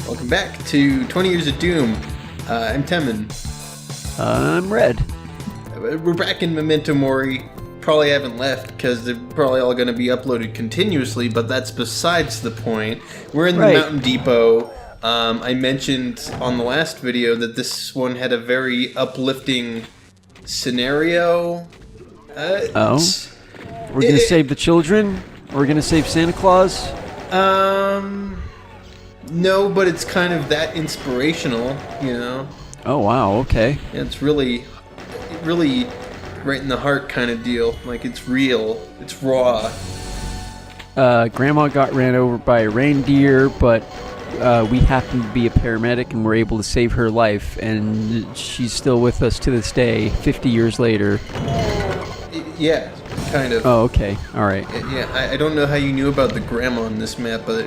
Welcome back to 20 Years of Doom. I'm Temin. I'm Red. We're back in Memento Mori. Probably haven't left because they're probably all going to be uploaded continuously, but that's besides the point. We're in the Mountain Depot. I mentioned on the last video that this one had a very uplifting scenario. We're going to save the children? We're going to save Santa Claus? No, but it's kind of that inspirational, you know? Oh, wow, okay. Yeah, it's really right in the heart kind of deal. Like, it's real. It's raw. Grandma got ran over by a reindeer, but we happened to be a paramedic and were able to save her life, and she's still with us to this day, 50 years later. Yeah, kind of. Oh, okay. All right. Yeah, I don't know how you knew about the grandma on this map, but...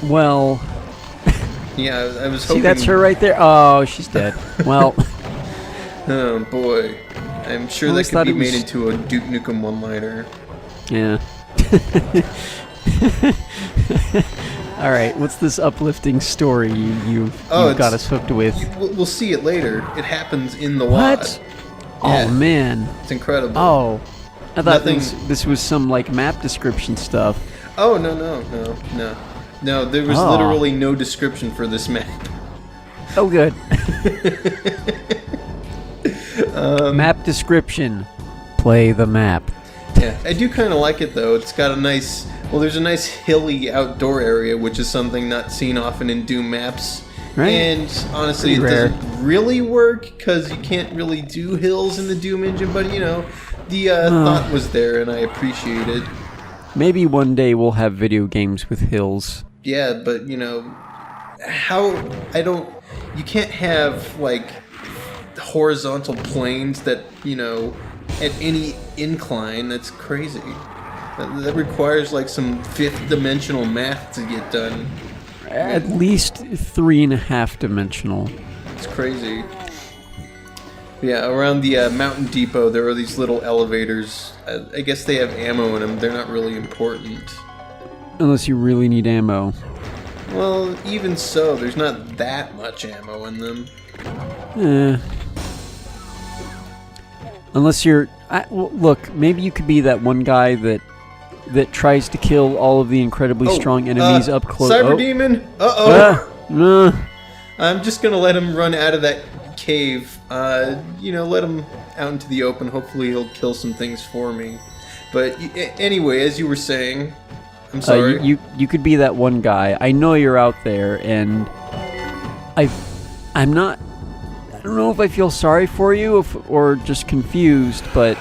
Well... Yeah, I was hoping... See, that's her right there? Oh, she's dead. Well... Oh, boy. I'm sure that could be made into a Duke Nukem one-liner. Yeah. All right, what's this uplifting story you've got us hooked with? We'll see it later. It happens in the WAD. What? Yeah. Oh, man. It's incredible. Oh. I thought this was some, like, map description stuff. Oh, no. No, there was literally no description for this map. Oh, good. Map description. Play the map. Yeah, I do kind of like it, though. It's got a nice... Well, there's a nice hilly outdoor area, which is something not seen often in Doom maps. Right. And honestly, it doesn't really work, because you can't really do hills in the Doom engine, but, you know, the thought was there, and I appreciate it. Maybe one day we'll have video games with hills. Yeah, but, you know, you can't have, like, horizontal planes that, you know, at any incline. That's crazy. That requires, like, some fifth-dimensional math to get done. At least 3.5-dimensional. It's crazy. Yeah, around the Mountain Depot, there are these little elevators. I guess they have ammo in them. They're not really important. Unless you really need ammo. Well, even so, there's not that much ammo in them. Unless you're... well, look, maybe you could be that one guy that tries to kill all of the incredibly strong enemies up close. Cyber Demon? I'm just gonna let him run out of that cave. You know, let him out into the open. Hopefully he'll kill some things for me. But anyway, as you were saying... I'm sorry. You could be that one guy. I know you're out there, and I'm not... I don't know if I feel sorry for you or just confused, but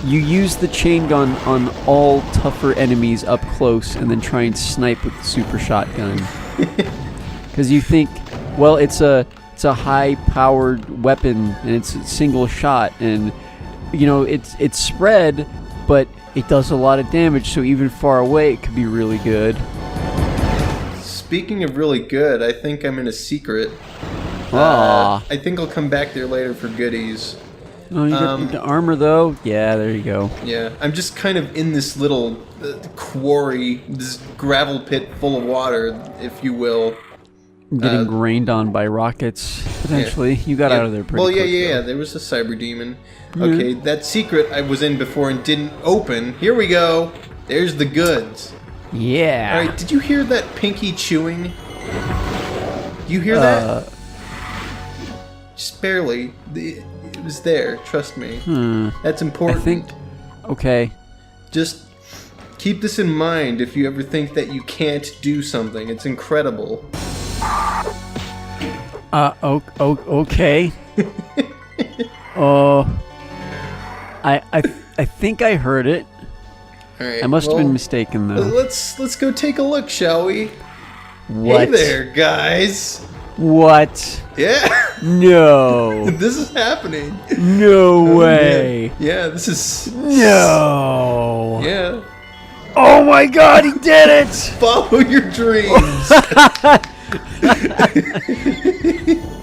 you use the chain gun on all tougher enemies up close and then try and snipe with the super shotgun. Because you think, well, it's a high-powered weapon, and it's a single shot, and, you know, it's spread, but it does a lot of damage, so even far away it could be really good. Speaking of really good, I think I'm in a secret. I think I'll come back there later for goodies. Oh, you got the armor, though? Yeah, there you go. Yeah, I'm just kind of in this little quarry, this gravel pit full of water, if you will. Getting rained on by rockets, potentially. Yeah. You got out of there pretty quick. Well, yeah, there was a cyber demon. Okay, that secret I was in before and didn't open. Here we go. There's the goods. Yeah. Alright, did you hear that pinky chewing? You hear that? Just barely. It was there, trust me. That's important. I think... Okay. Just keep this in mind if you ever think that you can't do something. It's incredible. Okay. I think I heard it. All right, I must have been mistaken, though. Let's go take a look, shall we? What? Hey there, guys. What? Yeah. No. This is happening. No way. Yeah, this is... No. Yeah. Oh my God, he did it! Follow your dreams.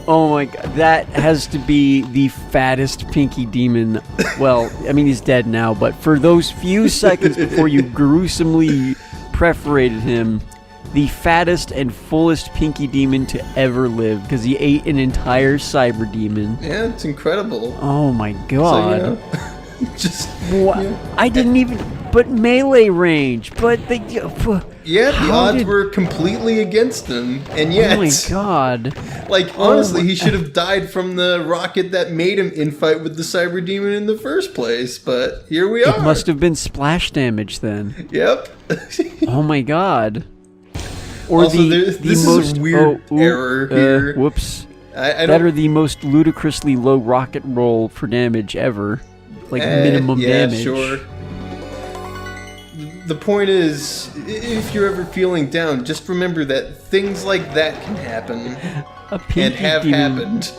Oh my God, that has to be the fattest pinky demon. Well, I mean, he's dead now, but for those few seconds before you gruesomely perforated him, the fattest and fullest Pinky Demon to ever live because he ate an entire Cyber Demon. Yeah, it's incredible. Oh my god. So, just what? Yeah. I didn't even. But melee range. But they. Yeah, the odds were completely against him, and yet. Oh my god. Like, honestly, he should have died from the rocket that made him infight with the Cyber Demon in the first place, but here we are. It must have been splash damage then. Yep. Oh my god. Or also, this is a weird error here. Whoops. I that or the most ludicrously low rocket roll for damage ever. Like minimum damage. Yeah, sure. The point is, if you're ever feeling down, just remember that things like that can happen. And have happened.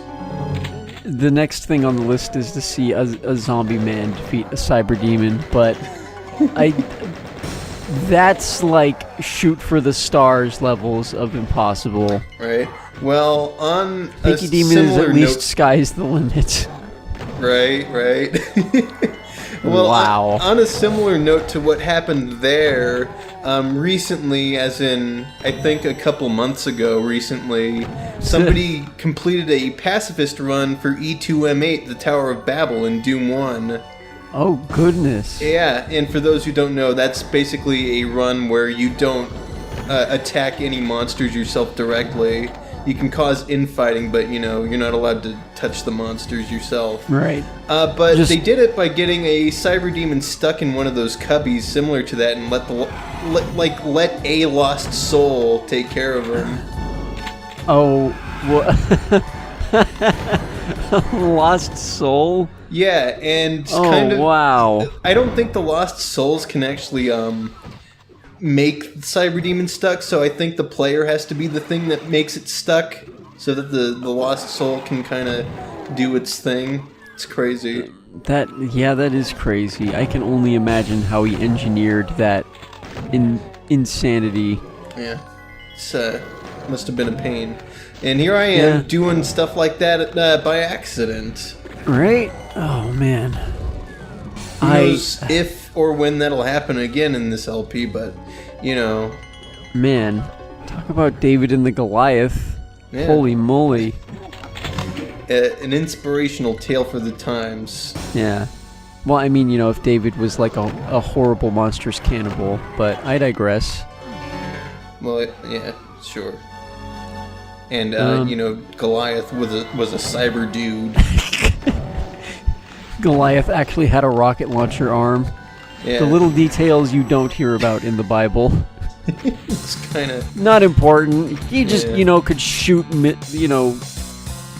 The next thing on the list is to see a zombie man defeat a cyber demon, but that's like shoot for the stars levels of impossible. Right. Well, on Pinky a Demon is at least sky's the limit. Right. Well, wow. On a similar note to what happened there, recently, as in, I think a couple months ago recently, somebody completed a pacifist run for E2M8, the Tower of Babel in Doom 1. Oh, goodness. Yeah, and for those who don't know, that's basically a run where you don't attack any monsters yourself directly. You can cause infighting, but, you're not allowed to touch the monsters yourself. Right. But they did it by getting a cyber demon stuck in one of those cubbies similar to that and let a lost soul take care of him. Oh, lost soul? Yeah, and kind of... wow. I don't think the lost souls can actually, make the cyber demon stuck, so I think the player has to be the thing that makes it stuck so that the lost soul can kind of do its thing. It's crazy. That is crazy. I can only imagine how he engineered that insanity. Yeah. It's must have been a pain. And here I am doing stuff like that by accident. Right? Oh man. Who knows if or when that'll happen again in this LP, but Man, talk about David and the Goliath. Yeah. Holy moly. An inspirational tale for the times. Yeah. Well, I mean, if David was like a horrible monstrous cannibal, but I digress. Well, yeah, sure. And, Goliath was a cyber dude. Goliath actually had a rocket launcher arm. Yeah. The little details you don't hear about in the Bible. It's kind of... not important. He just, could shoot,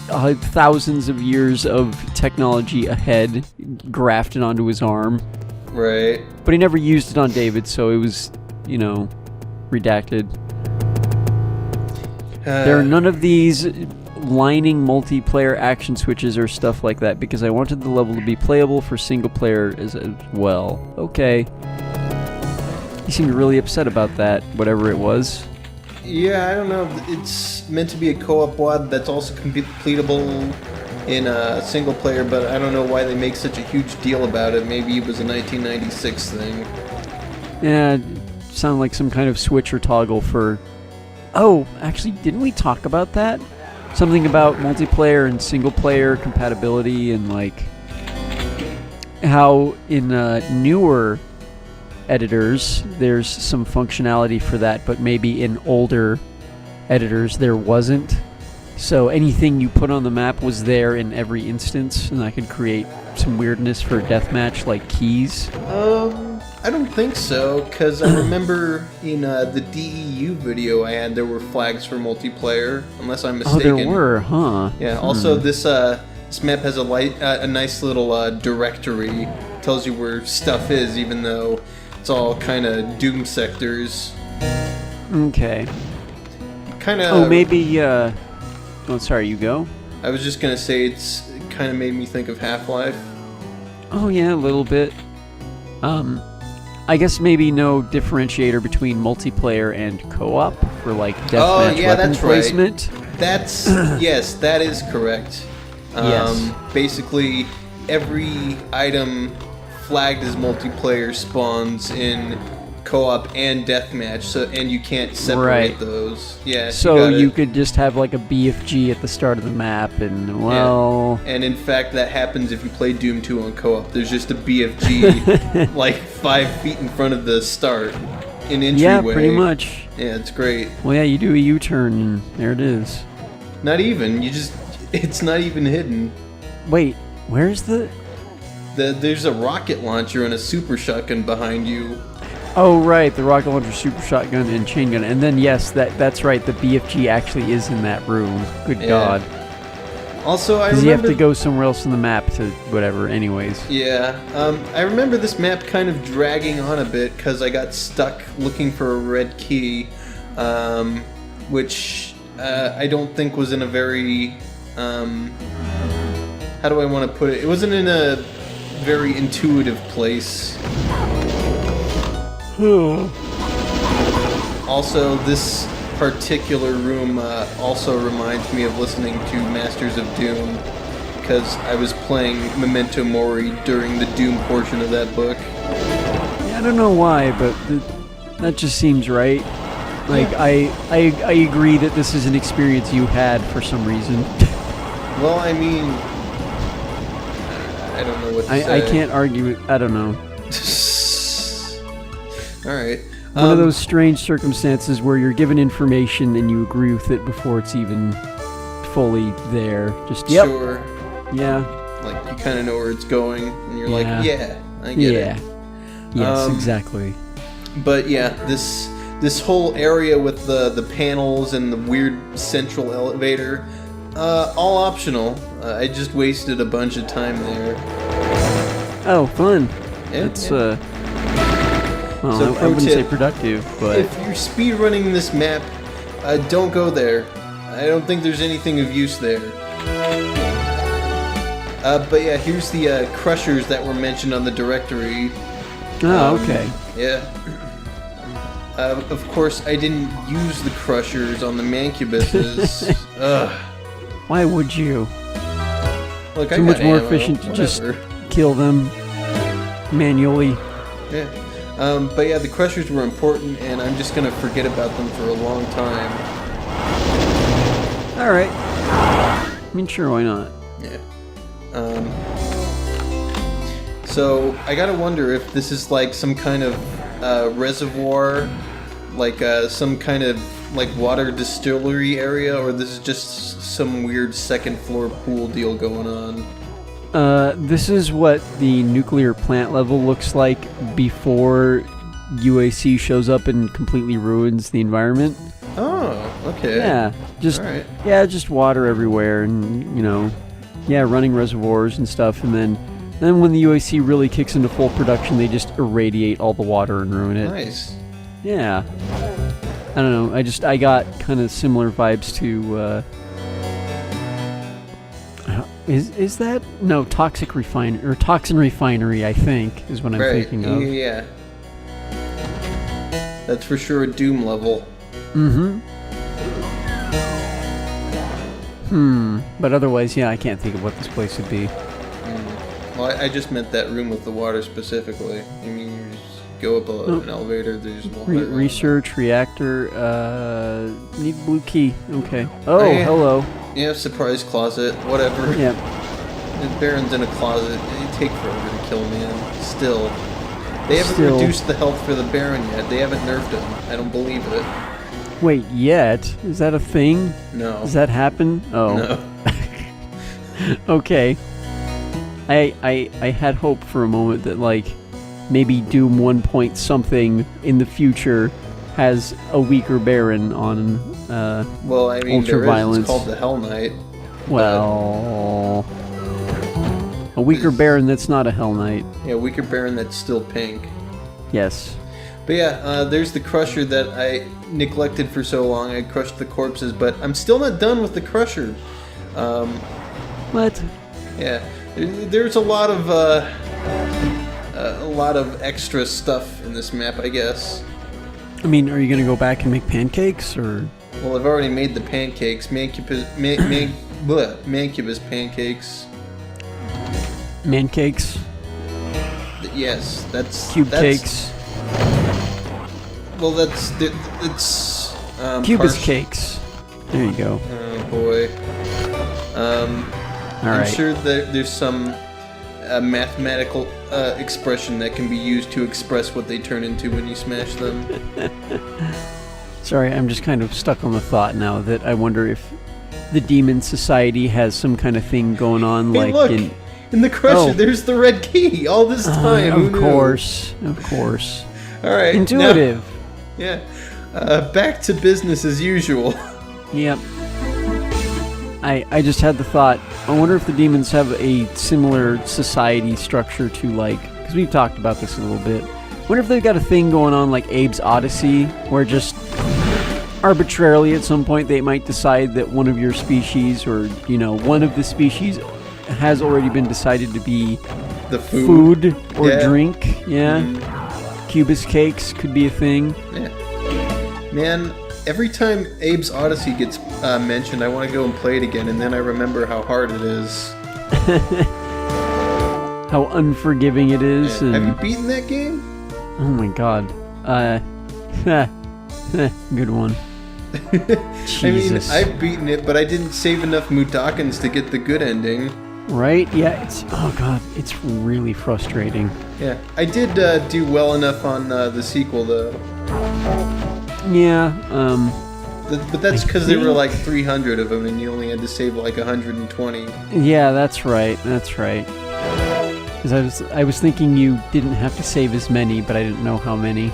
thousands of years of technology ahead, grafted onto his arm. Right. But he never used it on David, so it was, redacted. There are none of these lining multiplayer action switches or stuff like that because I wanted the level to be playable for single player as well. Okay. He seemed really upset about that, whatever it was. Yeah, I don't know. It's meant to be a co-op WAD that's also completable in a single player, but I don't know why they make such a huge deal about it. Maybe it was a 1996 thing. Yeah, it sounded like some kind of switch or toggle for... Oh, actually, didn't we talk about that? Something about multiplayer and single player compatibility and like how in newer editors there's some functionality for that, but maybe in older editors there wasn't. So anything you put on the map was there in every instance, and that could create some weirdness for a deathmatch, like keys. I don't think so, because I remember in the DEU video I had, there were flags for multiplayer, unless I'm mistaken. Oh, there were, huh? Yeah, also this map has a nice little directory. Tells you where stuff is, even though it's all kind of Doom sectors. Okay. Kind of... Oh, maybe, Oh, sorry, you go? I was just going to say it kind of made me think of Half-Life. Oh, yeah, a little bit. I guess maybe no differentiator between multiplayer and co-op for like deathmatch weapon placement. Right. That's yes, that is correct. Yes. Basically, every item flagged as multiplayer spawns in co-op and deathmatch, and you can't separate those. Yeah. So you could just have like a BFG at the start of the map, and well. Yeah. And in fact, that happens if you play Doom 2 on co-op. There's just a BFG like 5 feet in front of the start, in entryway. Yeah, pretty much. Yeah, it's great. Well, yeah, you do a U-turn, and there it is. Not even. It's not even hidden. Wait, where's there's a rocket launcher and a super shotgun behind you. Oh, right, the rocket launcher, super shotgun, and chain gun. And then, yes, that's right, the BFG actually is in that room. Good God. Also, I remember... Because you have to go somewhere else on the map to whatever, anyways. Yeah. I remember this map kind of dragging on a bit because I got stuck looking for a red key, which I don't think was in a very... how do I want to put it? It wasn't in a very intuitive place. Also, this particular room also reminds me of listening to Masters of Doom, because I was playing Memento Mori during the Doom portion of that book. Yeah, I don't know why, but that just seems right. Like, I agree that this is an experience you had for some reason. Well, I mean... I don't know what to say. I can't argue it. I don't know. Alright. One of those strange circumstances where you're given information and you agree with it before it's even fully there. Just, yep. Sure. Yeah. Like, you kind of know where it's going, and you're like, yeah, I get it. Yes, exactly. But yeah, this whole area with the panels and the weird central elevator, all optional. I just wasted a bunch of time there. Oh, fun. Yeah, It's well, so I wouldn't say productive, but if you're speedrunning this map, don't go there. I don't think there's anything of use there. But yeah, here's the crushers that were mentioned on the directory. Oh, okay. Yeah. Of course, I didn't use the crushers on the mancubuses. Ugh. Why would you? Look, Too much more efficient to just kill them manually. Yeah. But yeah, the crushers were important, and I'm just gonna forget about them for a long time. Alright. I mean, sure, why not? Yeah. So, I gotta wonder if this is like some kind of reservoir, like some kind of like water distillery area, or this is just some weird second floor pool deal going on. This is what the nuclear plant level looks like before UAC shows up and completely ruins the environment. Oh, okay. Yeah, just right. Yeah, just water everywhere, and running reservoirs and stuff, and then when the UAC really kicks into full production, they just irradiate all the water and ruin it. Nice. Yeah. I don't know. I got kind of similar vibes to. Is that toxin refinery? I think is what I'm thinking of. Yeah. That's for sure a Doom level. But otherwise, yeah, I can't think of what this place would be. Well, I just meant that room with the water specifically. I mean, you just go up an elevator, there's water. Research reactor. Need blue key. Okay. Oh, hello. Yeah, surprise closet. Whatever. Yeah. The Baron's in a closet. They take forever to kill, man. Still. They haven't reduced the health for the Baron yet. They haven't nerfed him. I don't believe it. Wait, yet? Is that a thing? No. Does that happen? Oh. No. Okay. I had hope for a moment that, like, maybe Doom 1 point something in the future has a weaker Baron on well, I mean, ultraviolence. It's called the Hell Knight. Well, a weaker Baron that's not a Hell Knight. Yeah, weaker Baron that's still pink. Yes. But yeah, there's the crusher that I neglected for so long. I crushed the corpses, but I'm still not done with the crusher. What? Yeah, there's a lot of extra stuff in this map, I guess. I mean, are you gonna go back and make pancakes, or? Well, I've already made the pancakes. Mancubus pancakes. Mancakes? Yes, that's... Cube cakes? Well, it's Cubist cakes. There you go. Oh boy. I'm sure that there's some mathematical expression that can be used to express what they turn into when you smash them. Sorry, I'm just kind of stuck on the thought now that I wonder if the Demon Society has some kind of thing going on, hey, like look, in the Crusher, there's the red key all this time. Of course. All right, intuitive. Now, back to business as usual. Yep. I just had the thought, I wonder if the demons have a similar society structure to, like, because we've talked about this a little bit. I wonder if they've got a thing going on like Abe's Odyssey, where just arbitrarily at some point they might decide that one of your species, or, one of the species has already been decided to be the food or drink. Yeah. Cubist cakes could be a thing. Yeah. Man, every time Abe's Odyssey gets mentioned, I want to go and play it again, and then I remember how hard it is. How unforgiving it is. Yeah. Have you beaten that game? Oh my god. Good one. Jesus. I mean, I've beaten it, but I didn't save enough Mudokons to get the good ending. Right? Yeah, oh god, it's really frustrating. Yeah, I did do well enough on the sequel, though. Yeah, but that's because there were like 300 of them, and you only had to save like 120. Yeah, that's right. Because I was thinking you didn't have to save as many, but I didn't know how many.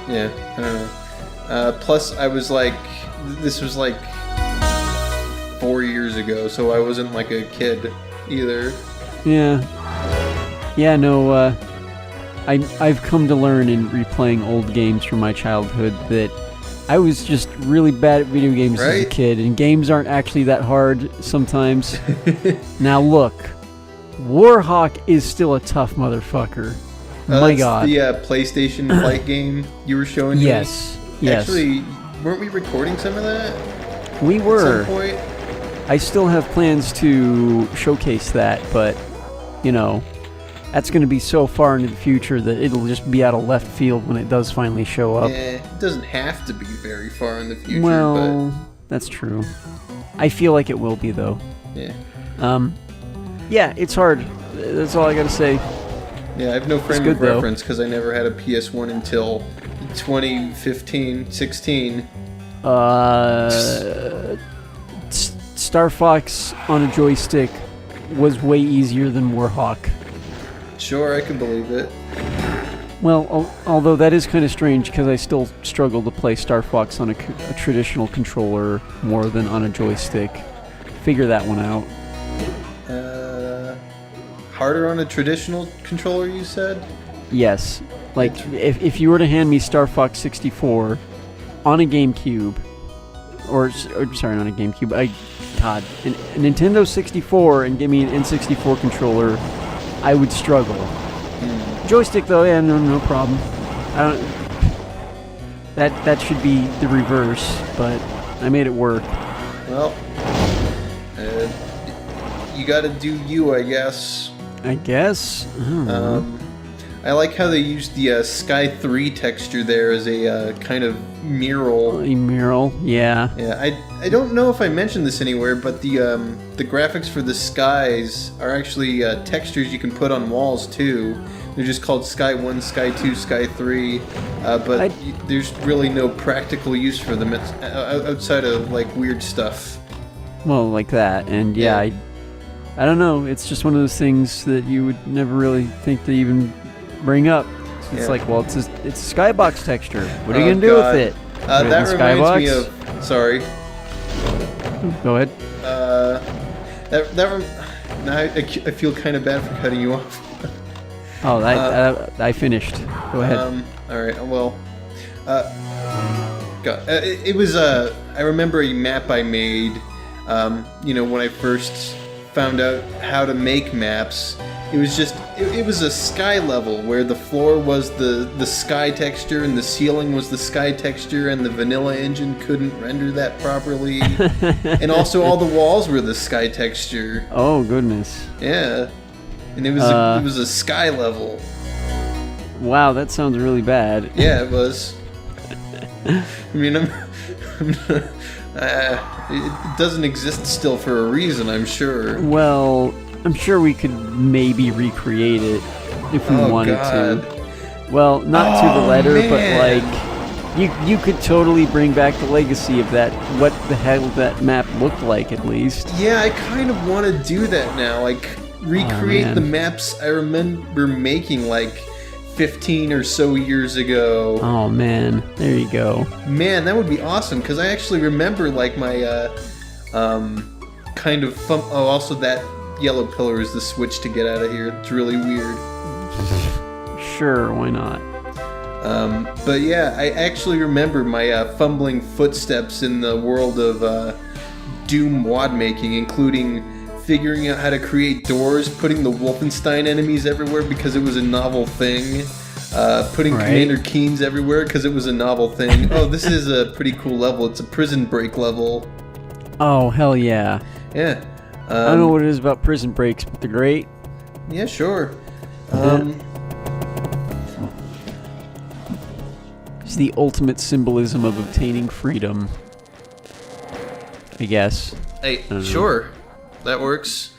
Yeah, I don't know. Plus, I was like, this was like 4 years ago, so I wasn't like a kid either. Yeah. Yeah, no, I've come to learn in replaying old games from my childhood that I was just really bad at video games as a kid, and games aren't actually that hard sometimes. Now look, Warhawk is still a tough motherfucker. My god. The PlayStation Flight game you were showing me? Yes. Actually, weren't we recording some of that? We were. At some point? I still have plans to showcase that, but, that's going to be so far into the future that it'll just be out of left field when it does finally show up. Yeah, it doesn't have to be very far in the future, but that's true. I feel like it will be, though. Yeah. Yeah, it's hard. That's all I gotta say. Yeah, I have no frame of reference because I never had a PS1 until 2015, 16. Star Fox on a joystick was way easier than Warhawk. Sure, I can believe it. Well, although that is kind of strange because I still struggle to play Star Fox on a traditional controller more than on a joystick. Figure that one out. Harder on a traditional controller, you said? Yes. Like, if you were to hand me Star Fox 64 on a GameCube, or sorry, not a GameCube, a Nintendo 64, and give me an N64 controller, I would struggle. Joystick, though, yeah, no problem. That should be the reverse, but I made it work. Well, you gotta do you, I guess. I guess. I like how they used the Sky 3 texture there as a kind of mural. A mural, yeah. Yeah, I don't know if I mentioned this anywhere, but the graphics for the skies are actually textures you can put on walls too. They're just called Sky 1, Sky 2, Sky 3, but there's really no practical use for them outside of like weird stuff. Well, like that, and yeah. I don't know. It's just one of those things that you would never really think to even bring up. It's like, well, it's a skybox texture. What are you gonna do with it? That reminds me of. Sorry. Go ahead. Now I feel kind of bad for cutting you off. Oh, I finished. Go ahead. All right. Well, it was I remember a map I made. When I first found out how to make maps, it was just it was a sky level where the floor was the sky texture and the ceiling was the sky texture, and the vanilla engine couldn't render that properly. And also all the walls were the sky texture. Oh goodness. Yeah. And it was a sky level. Wow, that sounds really bad. Yeah, it was. I mean, it doesn't exist still for a reason, I'm sure. Well, I'm sure we could maybe recreate it if we wanted to. Well, not to the letter, man. but like you could totally bring back the legacy of that. What the hell that map looked like, at least. Yeah, I kind of want to do that now. Like recreate the maps I remember making like 15 or so years ago. Oh man, there you go. Man, that would be awesome because I actually remember like my kind of fun. Oh, also that yellow pillar is the switch to get out of here. It's really weird. Sure, why not? But yeah, I actually remember my fumbling footsteps in the world of Doom WAD making, including figuring out how to create doors, putting the Wolfenstein enemies everywhere because it was a novel thing, putting Commander Keen's everywhere because it was a novel thing. Oh, this is a pretty cool level. It's a prison break level. Oh, hell yeah. Yeah. I don't know what it is about prison breaks, but they're great. Yeah, sure. It's the ultimate symbolism of obtaining freedom, I guess. Hey, sure. That works.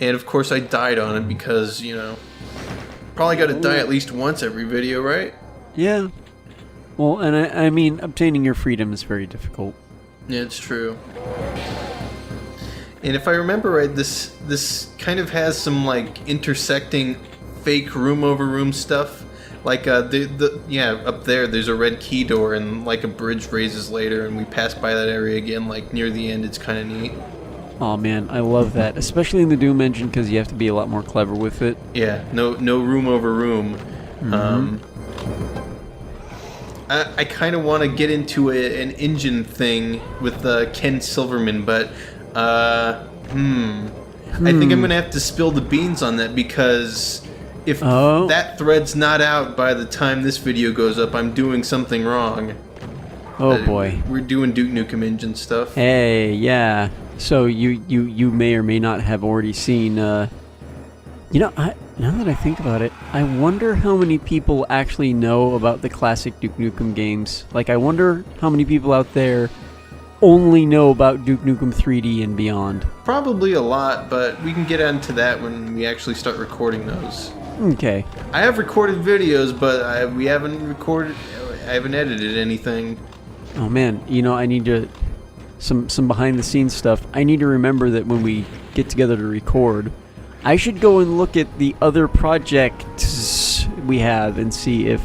And of course I died on it because, you know, probably got to die at least once every video, right? Yeah. Well, and I mean, obtaining your freedom is very difficult. Yeah, it's true. And if I remember right, this kind of has some like intersecting fake room over room stuff. Like up there there's a red key door and like a bridge raises later and we pass by that area again like near the end. It's kind of neat. Oh man, I love that, especially in the Doom engine because you have to be a lot more clever with it. Yeah, no room over room. Mm-hmm. I kind of want to get into an engine thing with Ken Silverman, but I think I'm gonna have to spill the beans on that because if that thread's not out by the time this video goes up, I'm doing something wrong. Oh boy, we're doing Duke Nukem engine stuff. Hey, yeah. So you may or may not have already seen. Now that I think about it, I wonder how many people actually know about the classic Duke Nukem games. Like, I wonder how many people out there only know about Duke Nukem 3D and beyond. Probably a lot, but we can get into that when we actually start recording those. Okay. I have recorded videos, but I haven't edited anything. Oh man, I need to some behind the scenes stuff. I need to remember that when we get together to record, I should go and look at the other projects we have and see if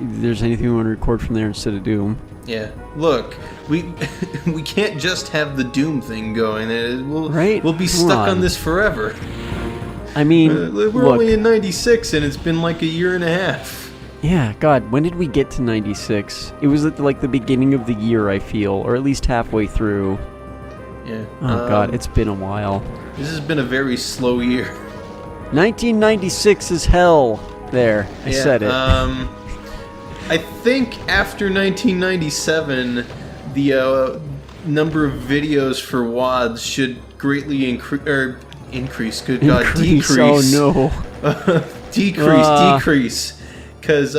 there's anything we want to record from there instead of Doom. Yeah. Look, we can't just have the Doom thing going. We'll be stuck on this forever. I mean, we're only in 96 and it's been like a year and a half. Yeah, God, when did we get to 96? It was at like the beginning of the year, I feel, or at least halfway through. Yeah. Oh God, it's been a while. This has been a very slow year. 1996 is hell. There, I said it. I think after 1997, the number of videes for WADs should greatly increase. Good God, decrease. Oh no. Decrease. Because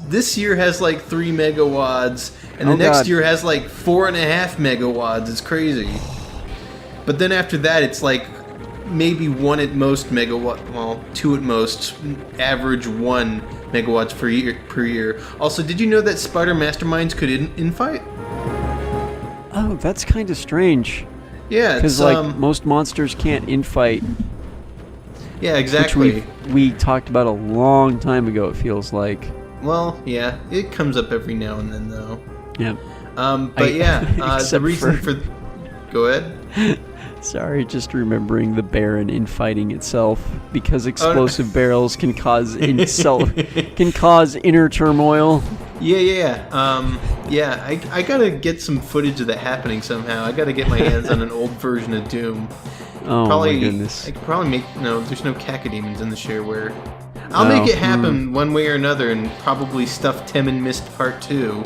this year has like 3 megawads, and the next year has like 4.5 megawads. It's crazy. But then after that, it's like maybe 1 at most megawatt. Well, 2 at most. Average 1 megawatts per year. Also, did you know that Spider Masterminds could infight? Oh, that's kind of strange. Yeah, because like most monsters can't infight. Yeah, exactly. Which we talked about a long time ago, it feels like. Well, yeah, it comes up every now and then, though. Yeah. The reason for... Go ahead. Sorry, just remembering the Baron infighting itself, because explosive barrels can cause inner turmoil. Yeah. I gotta get some footage of that happening somehow. I gotta get my hands on an old version of Doom. Oh my goodness. I could probably make... No, there's no cacodemons in the shareware. I'll make it happen one way or another and probably stuff Tim and Mist Part 2.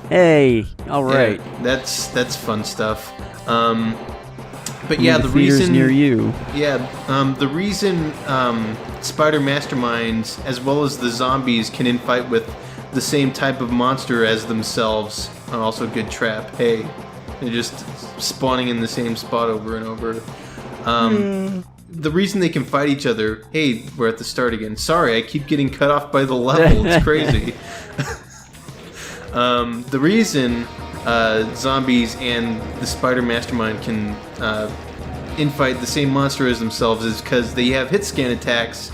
Hey, alright. Yeah, that's fun stuff. But yeah, the theaters reason near you. Yeah, the reason spider masterminds as well as the zombies can infight with the same type of monster as themselves, and also a good trap. Hey, they're just spawning in the same spot over and over. The reason they can fight each other. Hey, we're at the start again. Sorry, I keep getting cut off by the level. It's crazy. The reason zombies and the spider mastermind can infight the same monster as themselves is because they have hit scan attacks,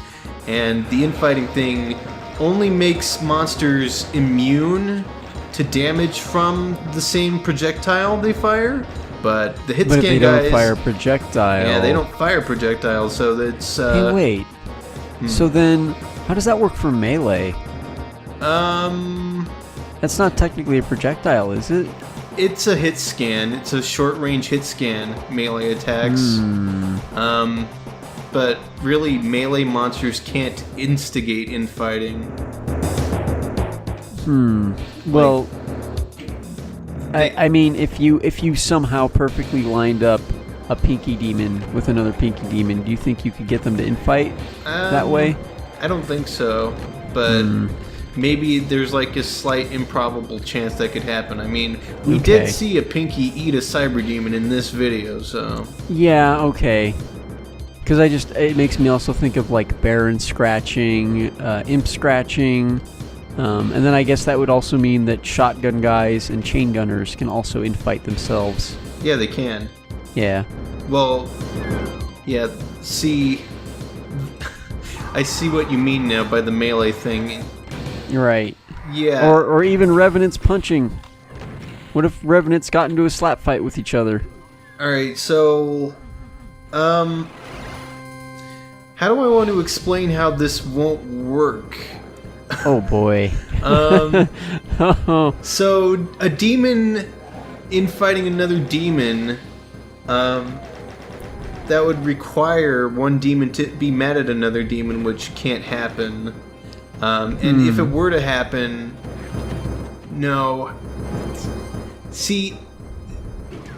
and the infighting thing only makes monsters immune to damage from the same projectile they fire. But the hit scan they guys don't fire projectile. Yeah, they don't fire projectiles, so that's. Hey, wait. So then, how does that work for melee? That's not technically a projectile, is it? It's a hit scan. It's a short-range hit scan, melee attacks. But really, melee monsters can't instigate infighting. Well, I mean, if you somehow perfectly lined up a pinky demon with another pinky demon, do you think you could get them to infight that way? I don't think so, but maybe there's like a slight improbable chance that could happen. I mean, we did see a pinky eat a cyber demon in this video, so... Yeah, okay. Because it makes me also think of like Baron scratching, Imp scratching, and then I guess that would also mean that shotgun guys and chain gunners can also infight themselves. Yeah, they can. Yeah. Well, yeah, see... I see what you mean now by the melee thing. You're right. Yeah. Or even Revenants punching. What if Revenants got into a slap fight with each other? Alright, so... how do I want to explain how this won't work? Oh boy. So, a demon infighting another demon, that would require one demon to be mad at another demon, which can't happen. And if it were to happen, no. See,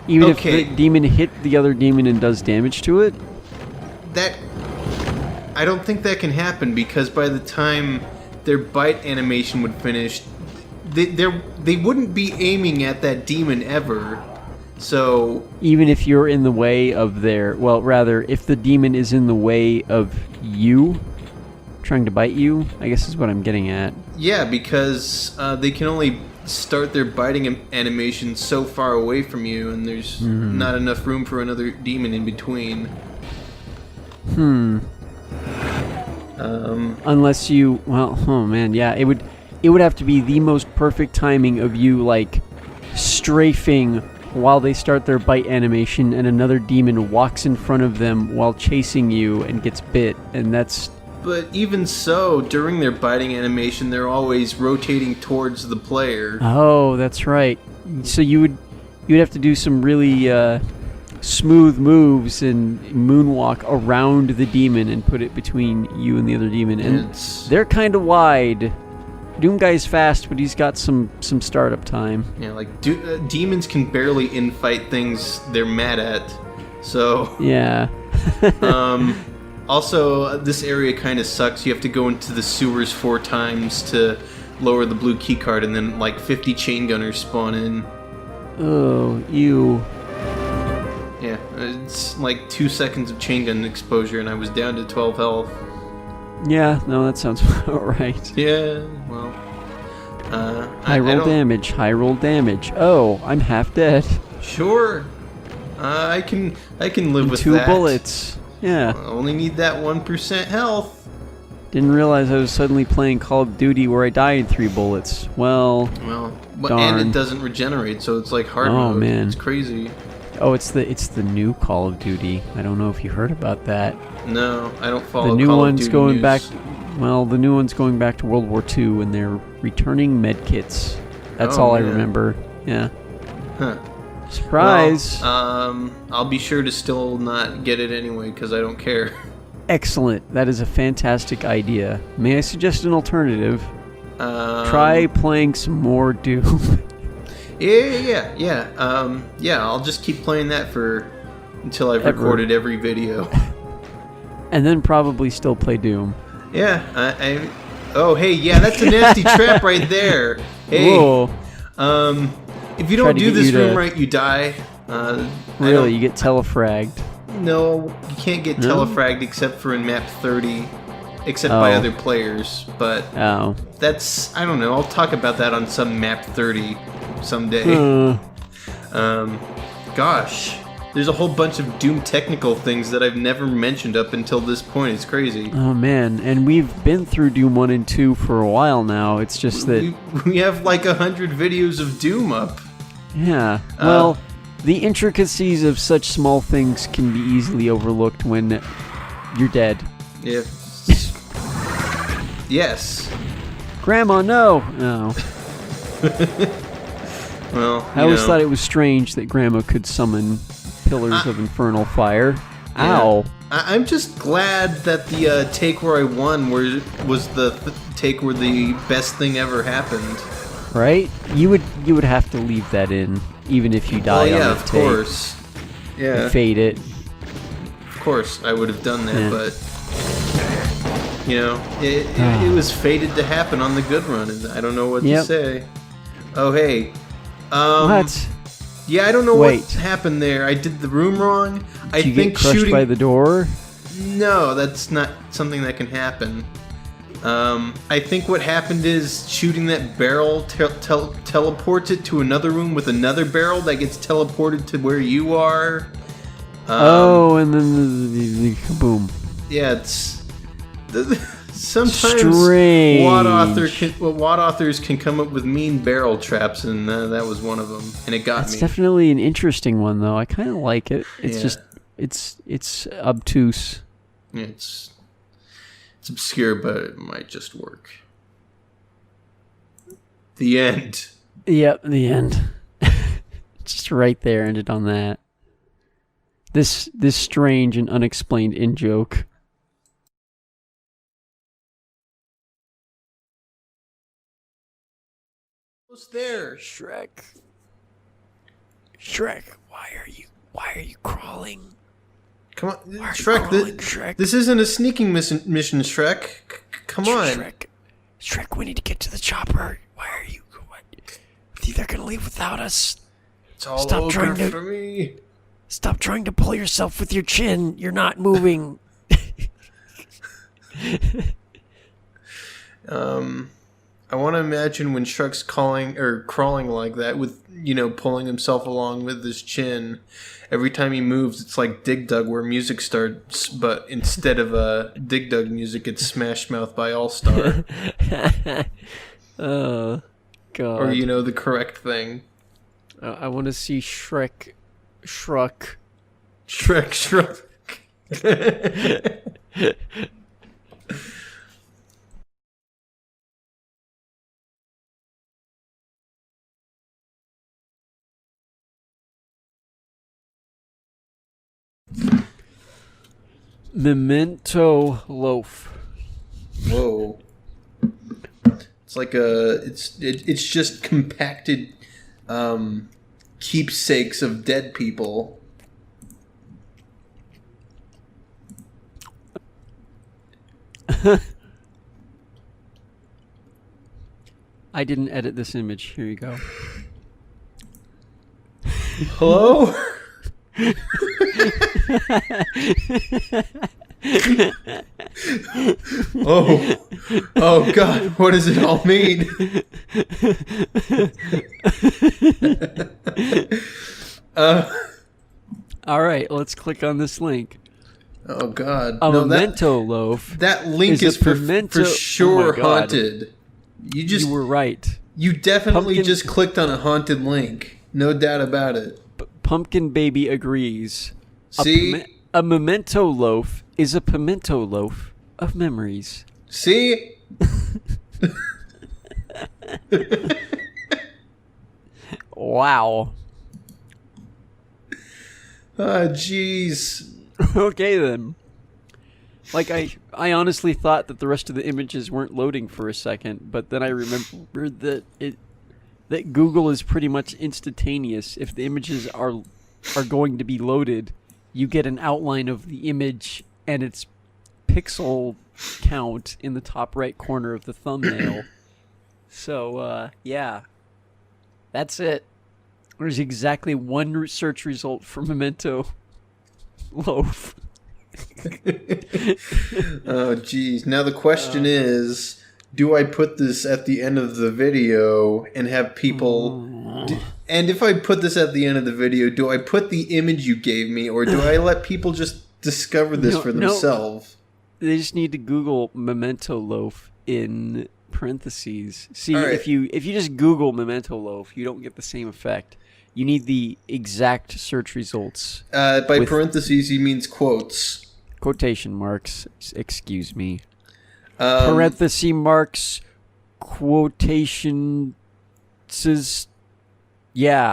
even if the demon hit the other demon and does damage to it? I don't think that can happen, because by the time their bite animation would finish, they wouldn't be aiming at that demon ever. So even if you're in the way of their, well, rather, if the demon is in the way of you trying to bite you, I guess is what I'm getting at. Yeah, because they can only start their biting animation so far away from you, and there's not enough room for another demon in between. Unless you, well, oh man, yeah, it would have to be the most perfect timing of you, like, strafing while they start their bite animation, and another demon walks in front of them while chasing you and gets bit, and that's... But even so, during their biting animation, they're always rotating towards the player. Oh, that's right. So you'd have to do some really smooth moves and moonwalk around the demon and put it between you and the other demon. And they're kind of wide. Doom Guy's fast, but he's got some startup time. Yeah, like demons can barely infight things they're mad at. So yeah. Also, this area kind of sucks. You have to go into the sewers 4 times to lower the blue keycard, and then like 50 chain gunners spawn in. Oh, ew. Yeah, it's like 2 seconds of chain gun exposure, and I was down to 12 health. Yeah, no, that sounds about right. Yeah, well... high roll damage. Oh, I'm half dead. Sure. I can live with 2 that. 2 bullets. Yeah. I only need that 1% health. Didn't realize I was suddenly playing Call of Duty where I die in 3 bullets. Well, darn. And it doesn't regenerate, so it's like hard mode. Oh, man. It's crazy. Oh, it's the new Call of Duty. I don't know if you heard about that. No, I don't follow the new Call one's of Duty going news. back. Well, the new one's going back to World War II, and they're returning medkits. That's all I remember. Yeah. Huh. Surprise. Well, I'll be sure to still not get it anyway, because I don't care. Excellent. That is a fantastic idea. May I suggest an alternative? Try playing some more Doom. Yeah. I'll just keep playing that for until I've recorded every video. And then probably still play Doom. Yeah, oh, hey, yeah, that's a nasty trap right there. Hey, Whoa. if you don't do this room right, you die. Really, you get telefragged. No, you can't get telefragged except for in map 30, except by other players. But that's, I don't know, I'll talk about that on some map 30 someday. Gosh. There's a whole bunch of Doom technical things that I've never mentioned up until this point. It's crazy. Oh, man. And we've been through Doom 1 and 2 for a while now. It's just that... We have like 100 videos of Doom up. Yeah. Well, the intricacies of such small things can be easily overlooked when you're dead. Yeah. Yes. Grandma, no! No. Well, I always thought it was strange that Grandma could summon pillars of infernal fire. Ow. I'm just glad that the take where I won was the take where the best thing ever happened. Right? You would have to leave that in, even if you died on the take. Of course. Yeah. Fade it. Of course, I would have done that, but you know, it was fated to happen on the good run, and I don't know what to say. Oh, hey. What? Yeah, I don't know what happened there. I did the room wrong. Did you get crushed by the door? No, that's not something that can happen. I think what happened is shooting that barrel teleports it to another room with another barrel that gets teleported to where you are. And then the kaboom. Yeah, it's... Sometimes strange. WoD authors can come up with mean barrel traps, and that was one of them, and it got me. It's definitely an interesting one, though. I kind of like it. It's just it's obtuse. Yeah, it's obscure, but it might just work. The end. Yep, the end. Just right there, ended on that. This strange and unexplained in-joke. What's there? Shrek, why are you crawling? Come on, Shrek, this isn't a sneaking mission, Shrek. Come on. Shrek, we need to get to the chopper. Why are you they're gonna leave without us. It's all over for me. Stop trying to pull yourself with your chin. You're not moving. I want to imagine when Shrek's crawling like that with, pulling himself along with his chin. Every time he moves, it's like Dig Dug where music starts, but instead of Dig Dug music, it's Smash Mouth by All Star. Oh, God. Or, the correct thing. I want to see Shrek. Memento loaf. Whoa. It's like it's just compacted keepsakes of dead people. I didn't edit this image. Here you go. Hello? Oh God, what does it all mean? All right, let's click on this link. Oh God, Memento loaf. That link is for sure haunted. You were right. You definitely just clicked on a haunted link. No doubt about it. Pumpkin Baby agrees. See? A memento loaf is a pimento loaf of memories. See? Wow. Ah, jeez. Okay, then. Like, I honestly thought that the rest of the images weren't loading for a second, but then I remembered that Google is pretty much instantaneous. If the images are going to be loaded, you get an outline of the image and its pixel count in the top right corner of the thumbnail. So, yeah. That's it. There's exactly one search result for Memento loaf. Oh, geez. Now the question is, do I put this at the end of the video and have people... and if I put this at the end of the video, do I put the image you gave me, or do I let people just discover this for themselves? No. They just need to Google Memento loaf in parentheses. See, right. if you just Google Memento loaf, you don't get the same effect. You need the exact search results. By parentheses, he means quotes. Quotation marks. Excuse me. Parenthesis marks. Quotation. Yeah.